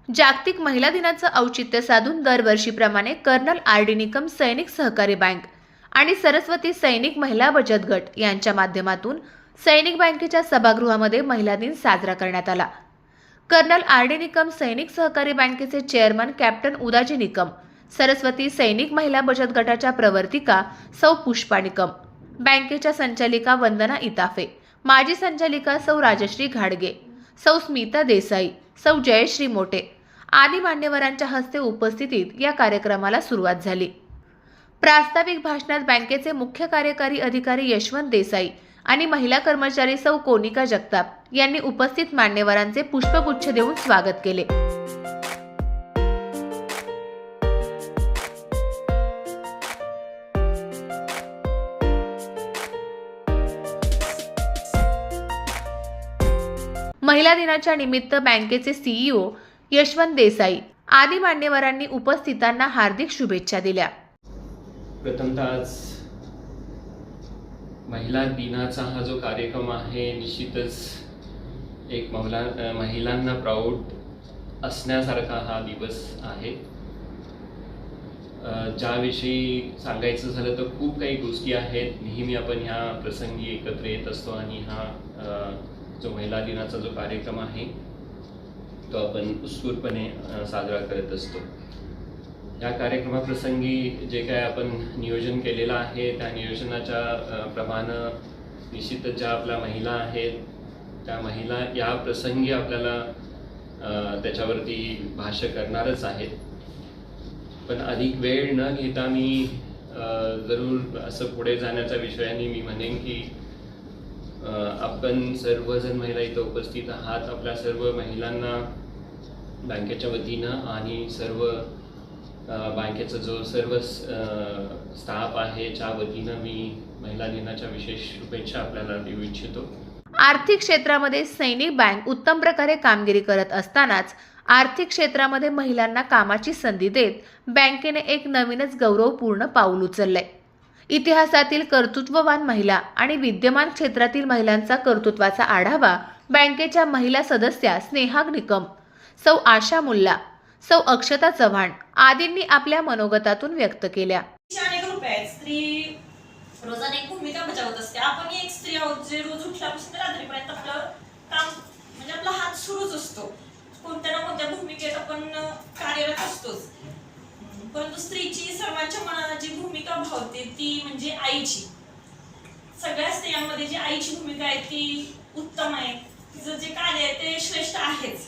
जागतिक महिला दिनाचं औचित्य साधून दरवर्षीप्रमाणे कर्नल आर.डी. निकम सैनिक सहकारी बँक आणि सरस्वती सैनिक महिला बचत गट यांच्या माध्यमातून सैनिक बँकेच्या सभागृहामध्ये महिला दिन साजरा करण्यात आला। Colonel RD. निकम सैनिक सहकारी बँकेचे चेअरमन कॅप्टन उदाजी निकम, सरस्वती सैनिक महिला बचत गटाच्या प्रवर्तिका सौ पुष्पा निकम, बँकेच्या संचालिका वंदना इताफे, माजी संचालिका सौ राजश्री घाडगे, सौ स्मिता देसाई, सौ जयश्री मोटे आदी मान्यवरांच्या हस्ते उपस्थितीत या कार्यक्रमाला सुरुवात झाली। प्रास्ताविक भाषणात बँकेचे मुख्य कार्यकारी अधिकारी यशवंत देसाई आणि महिला कर्मचारी सौ कोनिका जगताप यांनी उपस्थित मान्यवरांचे पुष्पगुच्छ देऊन स्वागत केले। महिला दिनाच्या निमित्त बँकेचे सीईओ यशवंत देसाई आदी मान्यवरांनी उपस्थितांना हार्दिक शुभेच्छा दिल्या। प्रथमतः आज महिला दिनाचा हा जो कार्यक्रम आहे निश्चितच एक महिलांना प्राऊड असण्यासारखा हा दिवस आहे। ज्याविषयी सांगायचं झालं तर खूप काही गोष्टी आहेत। नेहमी आपण ह्या प्रसंगी एकत्र येत असतो आणि हा जो महिला दिनाचा जो कार्यक्रम आहे तो आपण उत्स्फूर्तपणे साजरा करत असतो। या कार्यक्रमाप्रसंगी जे काय आपण नियोजन केलेलं आहे त्या नियोजनाच्या प्रमाणे निश्चितच ज्या आपल्या महिला आहेत त्या महिला या प्रसंगी आपल्याला त्याच्यावरती भाष्य करणारच आहेत। पण अधिक वेळ न घेता मी जरूर असं पुढे जाण्याच्या विषयाने मी म्हणेन की आपण सर्वजण महिला इथं उपस्थित आहात। आपल्या सर्व महिलांना बँकेच्या वतीनं आणि सर्व बँकेचा जो सर्व स्टाफ आहे त्या वतीनं मी महिला दिनाच्या विशेष शुभेच्छा आपल्याला देऊ इच्छितो। आर्थिक क्षेत्रामध्ये सैनिक बँक उत्तम प्रकारे कामगिरी करत असतानाच आर्थिक क्षेत्रामध्ये महिलांना कामाची संधी देत बँकेने एक नवीनच गौरवपूर्ण पाऊल उचलले। इतिहासातील कर्तृत्ववान महिला आणि विद्यमान क्षेत्रातील महिलांचा कर्तृत्वाचा आढावा बँकेच्या महिला सदस्या स्नेहा निकम, सौ आशा मुल्ला, सौ अक्षता चव्हाण आदींनी आपल्या मनोगतातून व्यक्त केल्या। अनेक रूप आहेत। स्त्री रोजाने एक भूमिका बजावत असते। आपण एक स्त्री आहोत जे रोज उठल्यापासून रात्रीपर्यंत आपलं काम म्हणजे आपला हात सुरूच असतो। कोणत्या ना कोणत्या भूमिकेत आपण कार्यरत असतोच। परंतु स्त्रीची सर्वांच्या मनाला जी भूमिका भावते ती म्हणजे आईची। सगळ्या स्त्रियांमध्ये जी आईची भूमिका आहे ती उत्तम आहे। तिचं जे कार्य आहे ते श्रेष्ठ आहेच।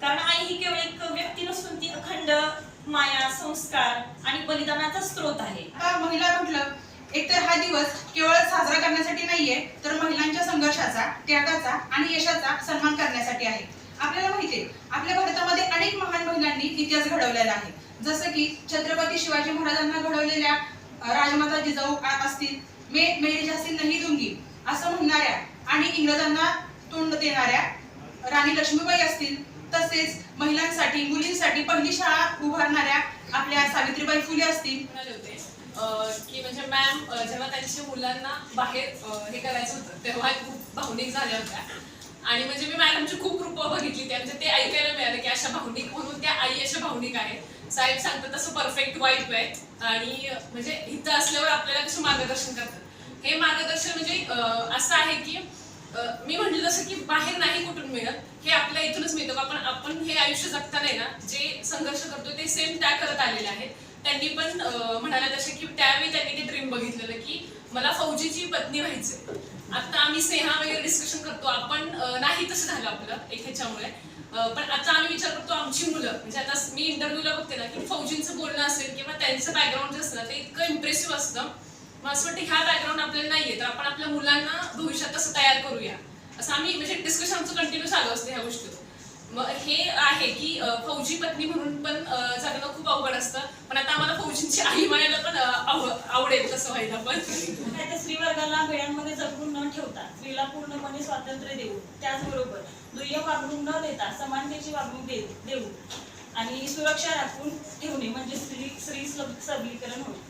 कारण आई ही केवळ एक व्यक्ती नसून ती अखंड माया, संस्कार आणि बलिदानाचा स्रोत आहे। आता महिला म्हटलं एकतर हा दिवस केवळ साजरा करण्यासाठी नाहीये तर महिलांच्या संघर्षाचा, त्यागाचा आणि यशाचा सन्मान करण्यासाठी आहे। आपल्याला माहिती आहे आपल्या भारतामध्ये अनेक महान महिलांनी इतिहास घडवलेला आहे। जसं की छत्रपती शिवाजी महाराजांना घडवलेल्या राजमाता जिजाऊ असतील, मेरी झांसी नहीं दूंगी असं म्हणणाऱ्या आणि इंग्रजांना तोंड देणाऱ्या राणी लक्ष्मीबाई असतील, तसेच महिलांसाठी मुलींसाठी पहिली शाळा उभारणाऱ्या आपल्या सावित्रीबाई फुले असतील। की म्हणजे मॅम जेव्हा त्यांच्या मुलांना बाहेर हे करायचं होतं तेव्हा खूप भावनिक झाल्या होत्या आणि म्हणजे मी मॅडमची खूप रूपं बघितली त्या म्हणजे ते ऐकायला मिळालं की अशा भावनिक म्हणून त्या आई अशा भावनिक आहेत। साहेब सांगतात तसं परफेक्ट वाईफ आहे आणि म्हणजे इथं असल्यावर आपल्याला कसं मार्गदर्शन करतात। हे मार्गदर्शन म्हणजे असं आहे की मी म्हटलं जसं की बाहेर नाही कुठून मिळत, हे आपल्या इथूनच मिळतं। आपण हे आयुष्य जगताना ना जे संघर्ष करतो ते सेम त्या करत आलेले आहेत। त्यांनी पण म्हणाले तसे की त्यावेळी त्यांनी ते ड्रीम बघितलेलं की मला फौजीची पत्नी व्हायचं। आता आम्ही स्नेहा वगैरे डिस्कशन करतो, आपण नाही तसं झालं आपलं एक ह्याच्यामुळे, पण आता आम्ही विचार करतो आमची मुलं म्हणजे आता मी इंटरव्ह्यूला बघते ना की फौजींचं बोलणं असेल किंवा त्यांचं बॅकग्राऊंड जे असतं ना ते इतकं इम्प्रेसिव्ह असतं। मग असं वाटतं ह्या बॅकग्राऊंड आपल्याला नाहीये तर आपण आपल्या मुलांना भविष्यात तसं तयार करूया असं आम्ही म्हणजे डिस्कशन आमचं कंटिन्यू चालू असतं ह्या गोष्टीवर। मग हे आहे की फौजी पत्नी म्हणून पण जगणं खूप अवघड असतं, पण आता आम्हाला फौजींची आई म्हणायला पण आवडेल तसं व्हायला पण। स्त्री वर्गाला बेड्यांमध्ये जपून न ठेवता स्त्रीला पूर्णपणे स्वातंत्र्य देऊ, त्याचबरोबर दुय्यम वागणूक न देता समानतेची वागणूक देऊ आणि सुरक्षा राखून ठेवणे म्हणजे स्त्री सबलीकरण होय।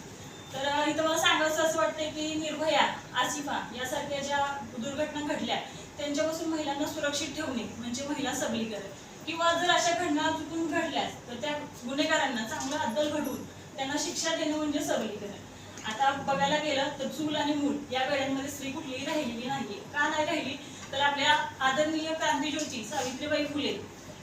तर इथं मला सांगायचं असं वाटतंय की निर्भया, आसिफा यासारख्या ज्या दुर्घटना घडल्या त्यांच्यापासून महिलांना सुरक्षित ठेवणे म्हणजे महिला सबलीकरण। किंवा जर अशा घटना चुकून घडल्यास तर त्या गुन्हेगारांना चांगलं अद्दल घडवून त्यांना शिक्षा देणं म्हणजे सबलीकरण. आता बघायला गेलं तर चूल आणि मूल या वेळांमध्ये स्त्री कुठलीही राहिलेली नाहीये. का नाही राहिली तर आपल्या आदरणीय क्रांतिज्योती सावित्रीबाई फुले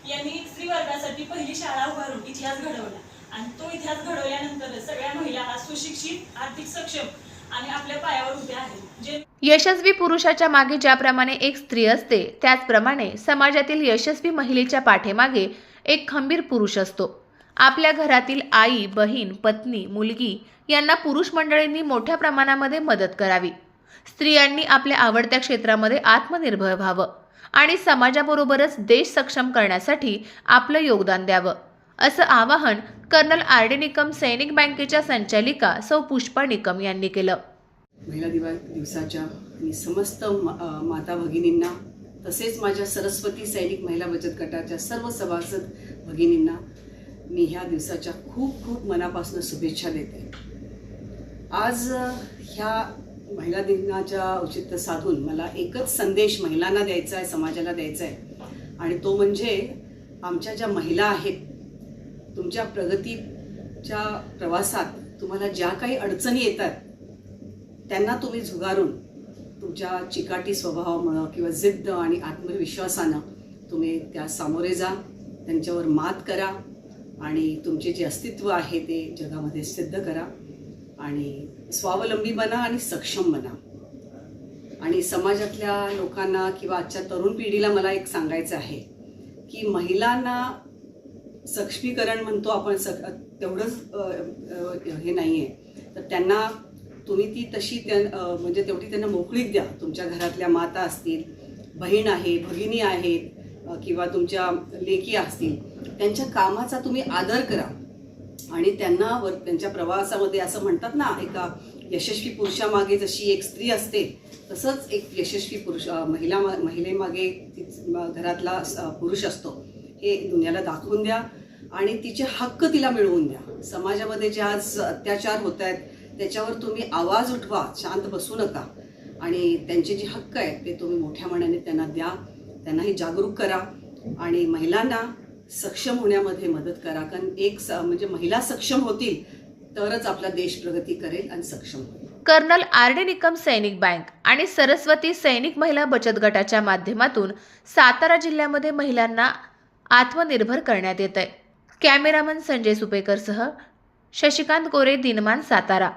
यांनी स्त्री वर्गासाठी पहिली शाळा उभारून इतिहास घडवला आणि तो इतिहास घडवल्यानंतर सगळ्या महिला आज सुशिक्षित, आर्थिक सक्षम आणि आपल्या पायावर उभ्या आहेत. जे यशस्वी पुरुषाच्या मागे ज्याप्रमाणे एक स्त्री असते त्याचप्रमाणे समाजातील यशस्वी महिलेच्या पाठीमागे एक खंबीर पुरुष असतो. आपल्या घरातील आई, बहीण, पत्नी, मुलगी यांना पुरुष मंडळींनी मोठ्या प्रमाणामध्ये मदत करावी. स्त्रियांनी आपल्या आवडत्या क्षेत्रामध्ये आत्मनिर्भर व्हावं आणि समाजाबरोबरच देश सक्षम करण्यासाठी आपलं योगदान द्यावं, असं आवाहन कर्नल आर.डी. निकम सैनिक बँकेच्या संचालिका सौ पुष्पा निकम यांनी केलं. महिला दिवसाच्या आणि समस्त माता भगिनींना तसेच माझ्या सरस्वती सैनिक महिला बचत गटाच्या सर्व सभासद भगिनींना मी ह्या दिवसाच्या खूप खूप मनापासून शुभेच्छा देते. आज ह्या महिला दिनाच्या औचित्य साधून मला एकच संदेश महिलांना द्यायचा आहे, समाजाला द्यायचा आहे आणि तो म्हणजे आमच्या ज्या महिला आहेत, तुमच्या प्रगतीच्या प्रवासात तुम्हाला ज्या काही अडचणी येतात त्यांना तुम्ही झुगारून तुमच्या चिकाटी स्वभावामुळं किंवा जिद्द आणि आत्मविश्वासानं तुम्ही त्या सामोरे जा, त्यांच्यावर मात करा आणि तुमचे जे अस्तित्व आहे ते जगामध्ये सिद्ध करा आणि स्वावलंबी बना आणि सक्षम बना. आणि समाजातल्या लोकांना किंवा आजच्या तरुण पिढीला मला एक सांगायचं आहे की महिलांना सक्षमीकरण म्हणतो आपण, तेवढंच हे नाही आहे, तर त्यांना तुम्ही ती तशी म्हणजे तेवढी त्यांना मोकळीक द्या. तुमच्या घरातल्या माता असतील, बहीण आहे, भगिनी आहेत किंवा तुमच्या लेकी असतील, त्यांच्या कामाचा तुम्ही आदर करा आणि त्यांना त्यांच्या प्रवासामध्ये असं म्हणतात ना, एका यशस्वी पुरुषामागे जशी एक स्त्री असते तसंच एक यशस्वी महिलेमागे घरातला पुरुष असतो, हे दुनियाला दाखवून द्या आणि तिचे हक्क तिला मिळवून द्या. समाजामध्ये जे आज अत्याचार होत आहेत त्याच्यावर तुम्ही आवाज उठवा, शांत बसू नका आणि त्यांचे जे हक्क आहेत ते तुम्ही मोठ्या मनाने त्यांना द्या, त्यांनाही जागरूक करा आणि महिलांना सक्षम होण्यामध्ये मदत करा. कारण म्हणजे महिला सक्षम होतील तरच आपला देश प्रगती करेल आणि सक्षम होईल. Colonel RD. निकम सैनिक बँक आणि सरस्वती सैनिक महिला बचत गटाच्या माध्यमातून सातारा जिल्ह्यामध्ये महिलांना आत्मनिर्भर करण्यात येत आहे. कॅमेरामन संजय सुपेकरसह शशिकांत कोरे, दिनमान, सातारा.